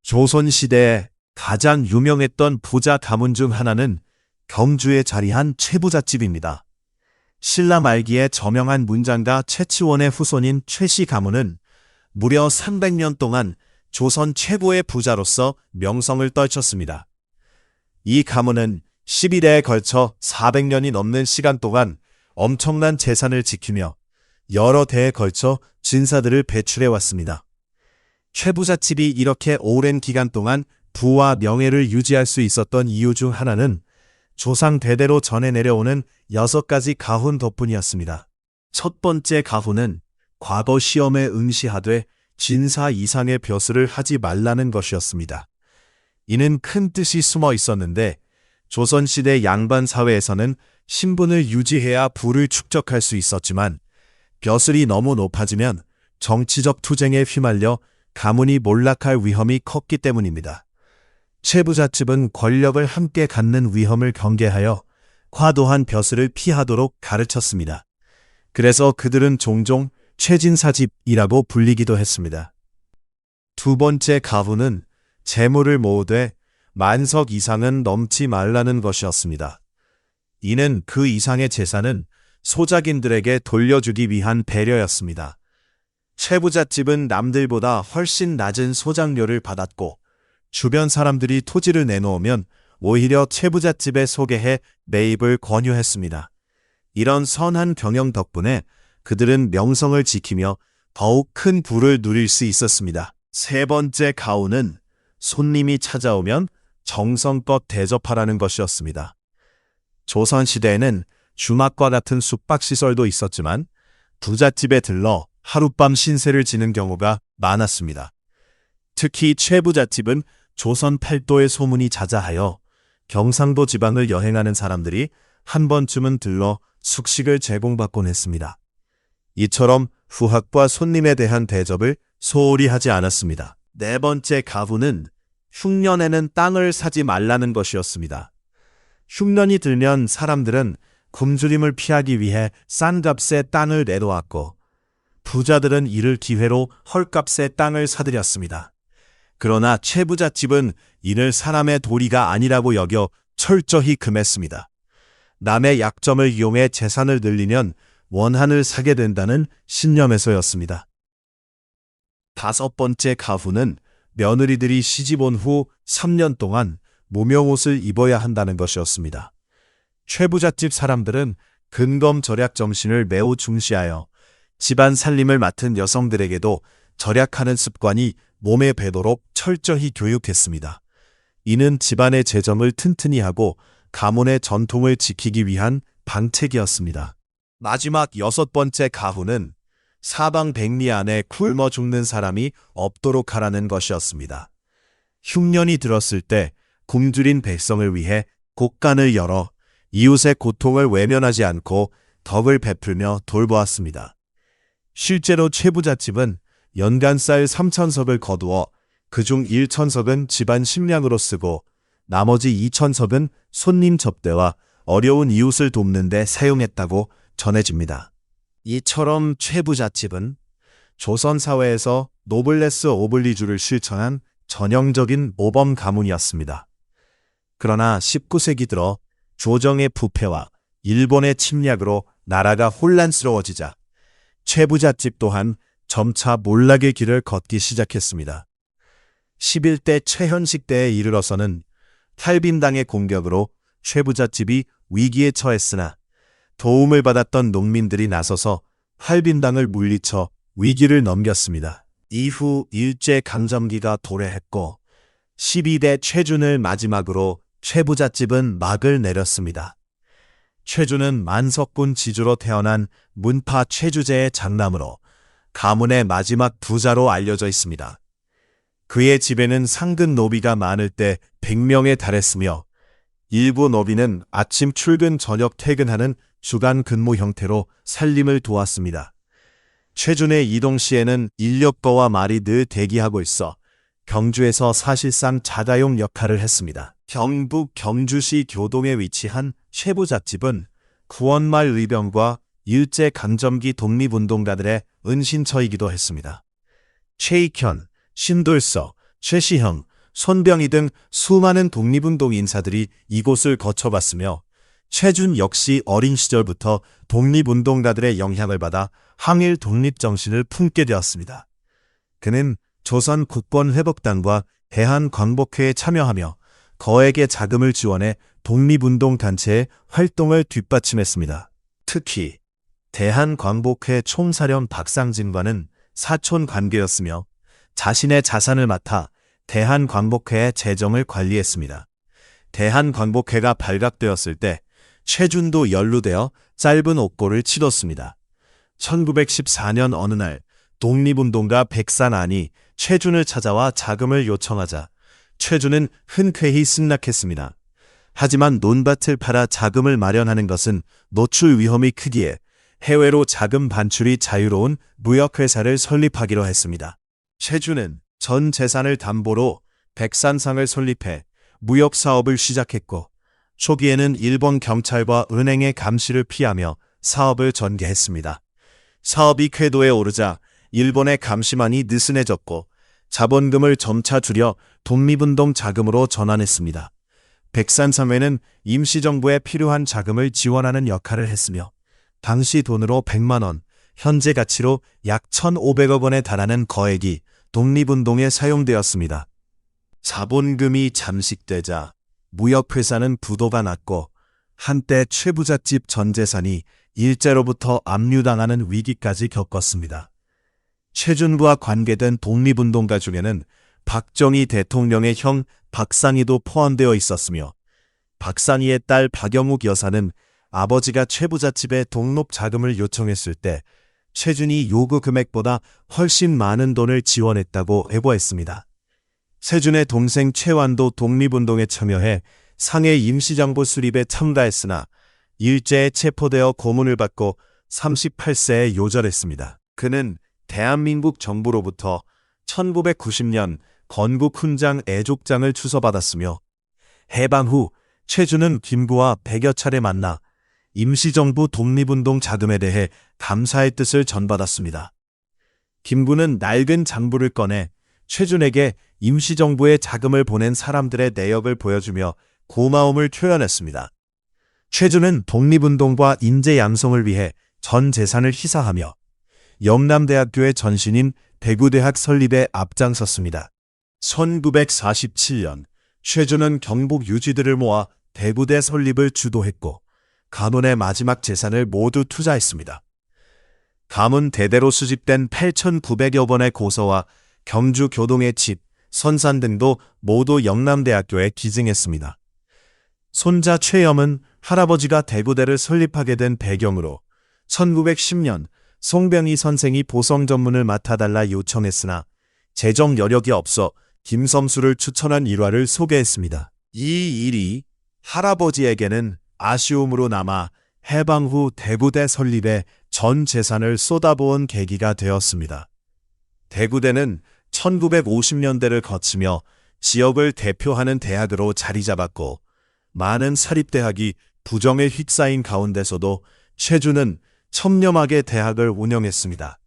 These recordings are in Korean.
조선시대에 가장 유명했던 부자 가문 중 하나는 경주에 자리한 최부잣집입니다. 신라 말기에 저명한 문장가 최치원의 후손인 최씨 가문은 무려 300년 동안 조선 최고의 부자로서 명성을 떨쳤습니다. 이 가문은 11대에 걸쳐 400년이 넘는 시간 동안 엄청난 재산을 지키며 여러 대에 걸쳐 진사들을 배출해 왔습니다. 최부잣집이 이렇게 오랜 기간 동안 부와 명예를 유지할 수 있었던 이유 중 하나는 조상 대대로 전해 내려오는 6가지 가훈 덕분이었습니다. 첫 번째 가훈은 과거 시험에 응시하되 진사 이상의 벼슬을 하지 말라는 것이었습니다. 이는 큰 뜻이 숨어 있었는데 조선시대 양반 사회에서는 신분을 유지해야 부를 축적할 수 있었지만 벼슬이 너무 높아지면 정치적 투쟁에 휘말려 가문이 몰락할 위험이 컸기 때문입니다. 최부잣집은 권력을 함께 갖는 위험을 경계하여 과도한 벼슬을 피하도록 가르쳤습니다. 그래서 그들은 종종 최진사집이라고 불리기도 했습니다. 두 번째 가훈은 재물을 모으되 만석 이상은 넘지 말라는 것이었습니다. 이는 그 이상의 재산은 소작인들에게 돌려주기 위한 배려였습니다. 최부잣집은 남들보다 훨씬 낮은 소작료를 받았고 주변 사람들이 토지를 내놓으면 오히려 최부잣집에 소개해 매입을 권유했습니다. 이런 선한 경영 덕분에 그들은 명성을 지키며 더욱 큰 부를 누릴 수 있었습니다. 세 번째 가훈은 손님이 찾아오면 정성껏 대접하라는 것이었습니다. 조선시대에는 주막과 같은 숙박시설도 있었지만 부잣집에 들러 하룻밤 신세를 지는 경우가 많았습니다. 특히 최부잣집은 조선 팔도의 소문이 자자하여 경상도 지방을 여행하는 사람들이 한 번쯤은 들러 숙식을 제공받곤 했습니다. 이처럼 후학과 손님에 대한 대접을 소홀히 하지 않았습니다. 네 번째 가훈은 흉년에는 땅을 사지 말라는 것이었습니다. 흉년이 들면 사람들은 굶주림을 피하기 위해 싼 값에 땅을 내놓았고 부자들은 이를 기회로 헐값에 땅을 사들였습니다. 그러나 최부잣집은 이를 사람의 도리가 아니라고 여겨 철저히 금했습니다. 남의 약점을 이용해 재산을 늘리면 원한을 사게 된다는 신념에서였습니다. 다섯 번째 가훈은 며느리들이 시집 온 후 3년 동안 무명옷을 입어야 한다는 것이었습니다. 최부잣집 사람들은 근검절약 정신을 매우 중시하여 집안 살림을 맡은 여성들에게도 절약하는 습관이 몸에 배도록 철저히 교육했습니다. 이는 집안의 재정을 튼튼히 하고 가문의 전통을 지키기 위한 방책이었습니다. 마지막 6번째 가훈은 사방백리 안에 굶어 죽는 사람이 없도록 하라는 것이었습니다. 흉년이 들었을 때 굶주린 백성을 위해 곳간을 열어 이웃의 고통을 외면하지 않고 덕을 베풀며 돌보았습니다. 실제로 최부잣집은 연간 쌀 3,000석을 거두어 그중 1,000석은 집안 식량으로 쓰고 나머지 2,000석은 손님 접대와 어려운 이웃을 돕는 데 사용했다고 전해집니다. 이처럼 최부잣집은 조선 사회에서 노블레스 오블리주를 실천한 전형적인 모범 가문이었습니다. 그러나 19세기 들어 조정의 부패와 일본의 침략으로 나라가 혼란스러워지자 최부잣집 또한 점차 몰락의 길을 걷기 시작했습니다. 11대 최현식 때에 이르러서는 탈빈당의 공격으로 최부잣집이 위기에 처했으나 도움을 받았던 농민들이 나서서 탈빈당을 물리쳐 위기를 넘겼습니다. 이후 일제강점기가 도래했고 12대 최준을 마지막으로 최부잣집은 막을 내렸습니다. 최준은 만석군 지주로 태어난 문파 최주제의 장남으로 가문의 마지막 부자로 알려져 있습니다. 그의 집에는 상근 노비가 많을 때 100명에 달했으며 일부 노비는 아침 출근 저녁 퇴근하는 주간 근무 형태로 살림을 도왔습니다. 최준의 이동 시에는 인력거와 말이 늘 대기하고 있어 경주에서 사실상 자가용 역할을 했습니다. 경북 경주시 교동에 위치한 최부잣집은 구원말 의병과 일제강점기 독립운동가들의 은신처이기도 했습니다. 최익현, 신돌석, 최시형, 손병희 등 수많은 독립운동 인사들이 이곳을 거쳐봤으며 최준 역시 어린 시절부터 독립운동가들의 영향을 받아 항일 독립정신을 품게 되었습니다. 그는 조선 국권회복단과 대한광복회에 참여하며 거액의 자금을 지원해 독립운동단체의 활동을 뒷받침했습니다. 특히 대한광복회 총사령 박상진과는 사촌 관계였으며 자신의 자산을 맡아 대한광복회의 재정을 관리했습니다. 대한광복회가 발각되었을 때 최준도 연루되어 짧은 옥고를 치렀습니다. 1914년 어느 날 독립운동가 백산안이 최준을 찾아와 자금을 요청하자 최준은 흔쾌히 승낙했습니다. 하지만 논밭을 팔아 자금을 마련하는 것은 노출 위험이 크기에 해외로 자금 반출이 자유로운 무역회사를 설립하기로 했습니다. 최준은 전 재산을 담보로 백산상을 설립해 무역사업을 시작했고 초기에는 일본 경찰과 은행의 감시를 피하며 사업을 전개했습니다. 사업이 궤도에 오르자 일본의 감시만이 느슨해졌고 자본금을 점차 줄여 독립운동 자금으로 전환했습니다. 백산상회는 임시정부에 필요한 자금을 지원하는 역할을 했으며 당시 돈으로 100만 원, 현재 가치로 약 1,500억 원에 달하는 거액이 독립운동에 사용되었습니다. 자본금이 잠식되자 무역회사는 부도가 났고 한때 최부잣집 전 재산이 일제로부터 압류당하는 위기까지 겪었습니다. 최준과 관계된 독립운동가 중에는 박정희 대통령의 형 박상희도 포함되어 있었으며 박상희의 딸 박영욱 여사는 아버지가 최부잣집에 독립 자금을 요청했을 때 최준이 요구 금액보다 훨씬 많은 돈을 지원했다고 회고했습니다. 최준의 동생 최완도 독립운동에 참여해 상해 임시정부 수립에 참가했으나 일제에 체포되어 고문을 받고 38세에 요절했습니다. 그는 대한민국 정부로부터 1990년 건국훈장 애족장을 추서받았으며 해방 후 최준은 김구와 100여 차례 만나 임시정부 독립운동 자금에 대해 감사의 뜻을 전받았습니다. 김구는 낡은 장부를 꺼내 최준에게 임시정부에 자금을 보낸 사람들의 내역을 보여주며 고마움을 표현했습니다. 최준은 독립운동과 인재 양성을 위해 전 재산을 희사하며 영남대학교의 전신인 대구대학 설립에 앞장섰습니다. 1947년 최준은 경북 유지들을 모아 대구대 설립을 주도했고 가문의 마지막 재산을 모두 투자했습니다. 가문 대대로 수집된 8,900여 번의 고서와 경주 교동의 집, 선산 등도 모두 영남대학교에 기증했습니다. 손자 최염은 할아버지가 대구대를 설립하게 된 배경으로 1910년 송병희 선생이 보성 전문을 맡아달라 요청했으나 재정 여력이 없어 김섬수를 추천한 일화를 소개했습니다. 이 일이 할아버지에게는 아쉬움으로 남아 해방 후 대구대 설립에 전 재산을 쏟아부은 계기가 되었습니다. 대구대는 1950년대를 거치며 지역을 대표하는 대학으로 자리 잡았고 많은 사립대학이 부정에 휩싸인 가운데서도 최준은 청렴하게 대학을 운영했습니다.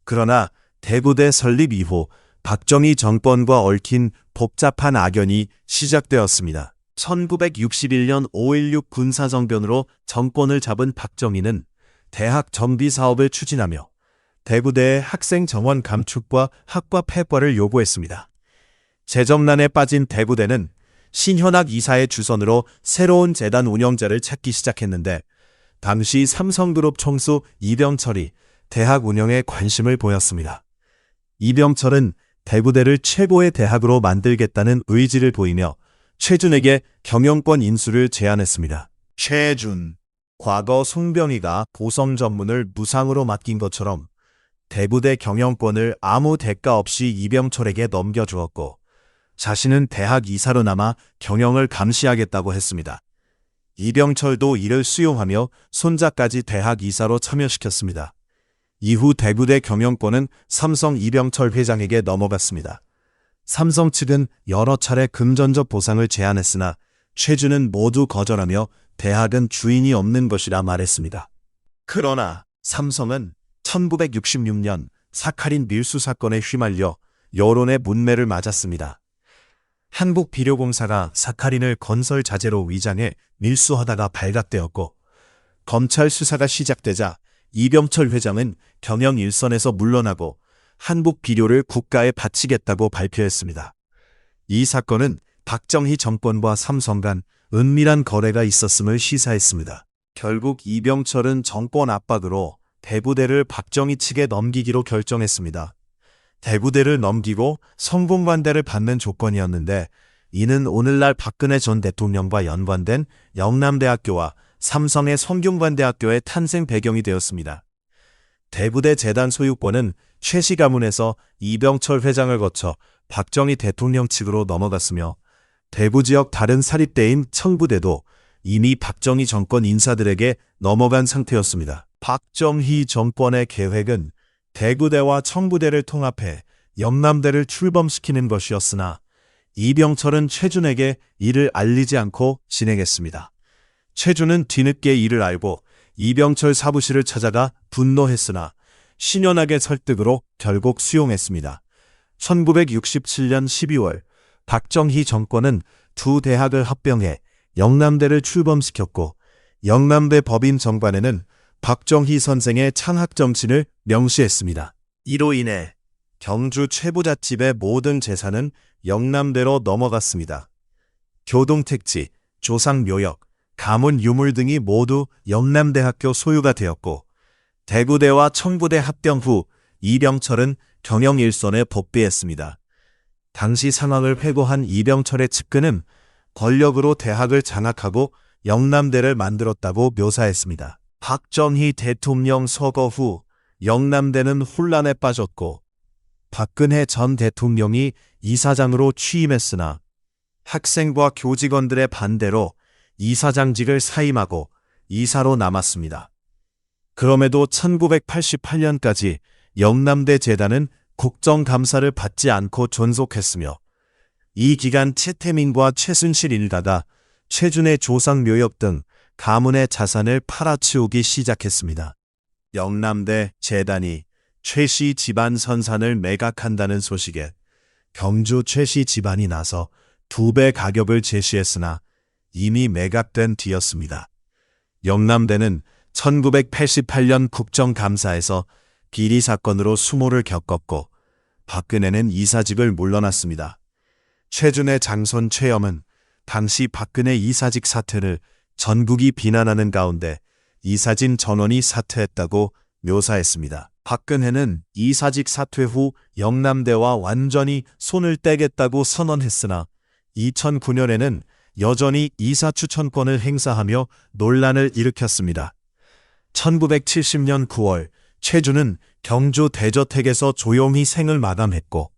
그러나 대구대 설립 이후 박정희 정권과 얽힌 복잡한 악연이 시작되었습니다. 1961년 5.16 군사정변으로 정권을 잡은 박정희는 대학 정비 사업을 추진하며 대구대의 학생 정원 감축과 학과 폐과를 요구했습니다. 재정난에 빠진 대구대는 신현학 이사의 주선으로 새로운 재단 운영자를 찾기 시작했는데 당시 삼성그룹 총수 이병철이 대학 운영에 관심을 보였습니다. 이병철은 대구대를 최고의 대학으로 만들겠다는 의지를 보이며 최준에게 경영권 인수를 제안했습니다. 최준, 과거 송병희가 보성 전문을 무상으로 맡긴 것처럼 대구대 경영권을 아무 대가 없이 이병철에게 넘겨주었고 자신은 대학 이사로 남아 경영을 감시하겠다고 했습니다. 이병철도 이를 수용하며 손자까지 대학 이사로 참여시켰습니다. 이후 대구대 경영권은 삼성 이병철 회장에게 넘어갔습니다. 삼성 측은 여러 차례 금전적 보상을 제안했으나 최준은 모두 거절하며 대학은 주인이 없는 것이라 말했습니다. 그러나 삼성은 1966년 사카린 밀수 사건에 휘말려 여론의 문매를 맞았습니다. 한국비료공사가 사카린을 건설 자재로 위장해 밀수하다가 발각되었고, 검찰 수사가 시작되자 이병철 회장은 경영 일선에서 물러나고 한국비료를 국가에 바치겠다고 발표했습니다. 이 사건은 박정희 정권과 삼성 간 은밀한 거래가 있었음을 시사했습니다. 결국 이병철은 정권 압박으로 대부대를 박정희 측에 넘기기로 결정했습니다. 대부대를 넘기고 성공관대를 받는 조건이었는데, 이는 오늘날 박근혜 전 대통령과 연관된 영남대학교와 삼성의 성균관대학교의 탄생 배경이 되었습니다. 대부대 재단 소유권은 최씨 가문에서 이병철 회장을 거쳐 박정희 대통령 측으로 넘어갔으며, 대부 지역 다른 사립대인 청부대도 이미 박정희 정권 인사들에게 넘어간 상태였습니다. 박정희 정권의 계획은 대구대와 청부대를 통합해 영남대를 출범시키는 것이었으나, 이병철은 최준에게 이를 알리지 않고 진행했습니다. 최준은 뒤늦게 이를 알고 이병철 사무실을 찾아가 분노했으나 신연하게 설득으로 결국 수용했습니다. 1967년 12월 박정희 정권은 두 대학을 합병해 영남대를 출범시켰고, 영남대 법인 정관에는 박정희 선생의 창학 정신을 명시했습니다. 이로 인해 경주 최부잣집의 모든 재산은 영남대로 넘어갔습니다. 교동택지, 조상묘역, 가문 유물 등이 모두 영남대학교 소유가 되었고, 대구대와 청부대 합병 후 이병철은 경영 일선에 복귀했습니다. 당시 상황을 회고한 이병철의 측근은 권력으로 대학을 장악하고 영남대를 만들었다고 묘사했습니다. 박정희 대통령 서거 후 영남대는 혼란에 빠졌고, 박근혜 전 대통령이 이사장으로 취임했으나 학생과 교직원들의 반대로 이사장직을 사임하고 이사로 남았습니다. 그럼에도 1988년까지 영남대 재단은 국정감사를 받지 않고 존속했으며, 이 기간 최태민과 최순실 일가가 최준의 조상묘역 등 가문의 자산을 팔아치우기 시작했습니다. 영남대 재단이 최씨 집안 선산을 매각한다는 소식에 경주 최씨 집안이 나서 2배 가격을 제시했으나 이미 매각된 뒤였습니다. 영남대는 1988년 국정감사에서 비리 사건으로 수모를 겪었고, 박근혜는 이사직을 물러났습니다. 최준의 장손 최염은 당시 박근혜 이사직 사퇴를 전국이 비난하는 가운데 이사진 전원이 사퇴했다고 묘사했습니다. 박근혜는 이사직 사퇴 후 영남대와 완전히 손을 떼겠다고 선언했으나 2009년에는 여전히 이사 추천권을 행사하며 논란을 일으켰습니다. 1970년 9월 최준은 경주 대저택에서 조용히 생을 마감했고,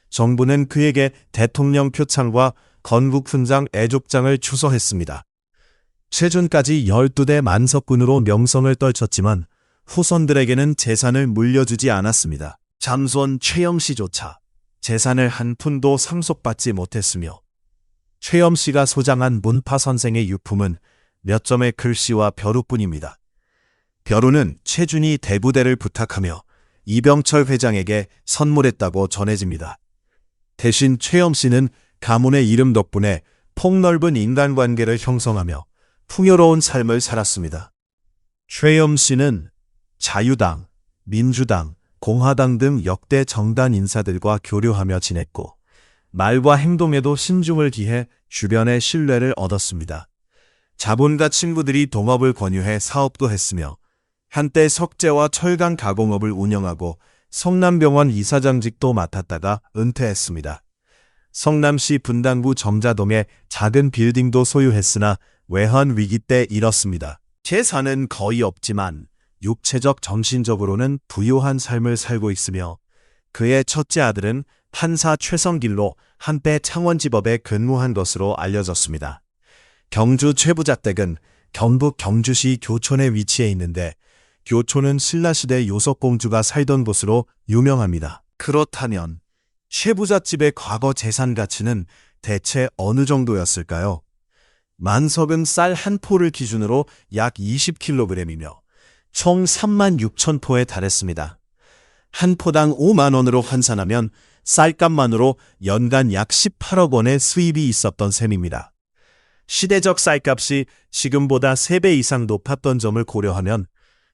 정부는 그에게 대통령 표창과 건국훈장 애족장을 추서했습니다. 최준까지 12대 만석군으로 명성을 떨쳤지만 후손들에게는 재산을 물려주지 않았습니다. 잠손 최영 씨조차 재산을 한 푼도 상속받지 못했으며, 최영 씨가 소장한 문파 선생의 유품은 몇 점의 글씨와 벼루뿐입니다. 벼루는 최준이 대부대를 부탁하며 이병철 회장에게 선물했다고 전해집니다. 대신 최영 씨는 가문의 이름 덕분에 폭넓은 인간관계를 형성하며 풍요로운 삶을 살았습니다. 최영 씨는 자유당, 민주당, 공화당 등 역대 정당 인사들과 교류하며 지냈고, 말과 행동에도 신중을 기해 주변의 신뢰를 얻었습니다. 자본가 친구들이 동업을 권유해 사업도 했으며, 한때 석재와 철강 가공업을 운영하고 성남병원 이사장직도 맡았다가 은퇴했습니다. 성남시 분당구 정자동에 작은 빌딩도 소유했으나 외환 위기 때 잃었습니다. 재산은 거의 없지만 육체적 정신적으로는 부유한 삶을 살고 있으며, 그의 첫째 아들은 판사 최성길로 한때 창원지법에 근무한 것으로 알려졌습니다. 경주 최부잣댁은 경북 경주시 교촌에 위치해 있는데, 교촌은 신라시대 요석공주가 살던 곳으로 유명합니다. 그렇다면 최부잣집의 과거 재산 가치는 대체 어느 정도였을까요? 만석은 쌀 한 포를 기준으로 약 20kg이며 총 36,000포에 달했습니다. 한 포당 5만 원으로 환산하면 쌀값만으로 연간 약 18억 원의 수입이 있었던 셈입니다. 시대적 쌀값이 지금보다 3배 이상 높았던 점을 고려하면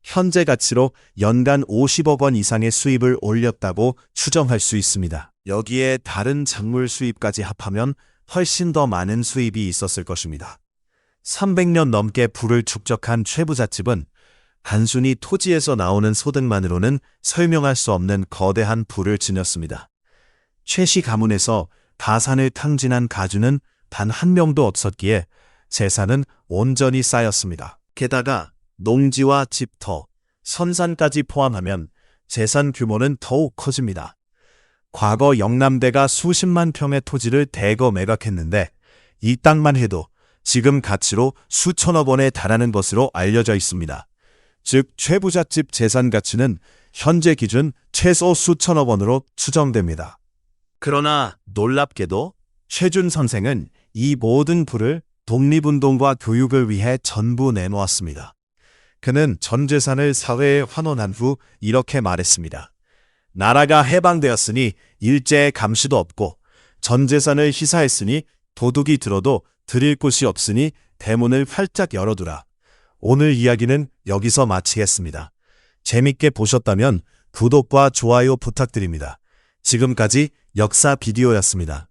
현재 가치로 연간 50억 원 이상의 수입을 올렸다고 추정할 수 있습니다. 여기에 다른 작물 수입까지 합하면 훨씬 더 많은 수입이 있었을 것입니다. 300년 넘게 부를 축적한 최부잣집은 단순히 토지에서 나오는 소득만으로는 설명할 수 없는 거대한 부를 지녔습니다. 최씨 가문에서 가산을 탕진한 가주는 단 한 명도 없었기에 재산은 온전히 쌓였습니다. 게다가 농지와 집터, 선산까지 포함하면 재산 규모는 더욱 커집니다. 과거 영남대가 수십만 평의 토지를 대거 매각했는데 이 땅만 해도 지금 가치로 수천억 원에 달하는 것으로 알려져 있습니다. 즉 최부잣집 재산 가치는 현재 기준 최소 수천억 원으로 추정됩니다. 그러나 놀랍게도 최준 선생은 이 모든 부를 독립운동과 교육을 위해 전부 내놓았습니다. 그는 전 재산을 사회에 환원한 후 이렇게 말했습니다. 나라가 해방되었으니 일제의 감시도 없고 전 재산을 희사했으니 도둑이 들어도 드릴 곳이 없으니 대문을 활짝 열어두라. 오늘 이야기는 여기서 마치겠습니다. 재밌게 보셨다면 구독과 좋아요 부탁드립니다. 지금까지 역사 비디오였습니다.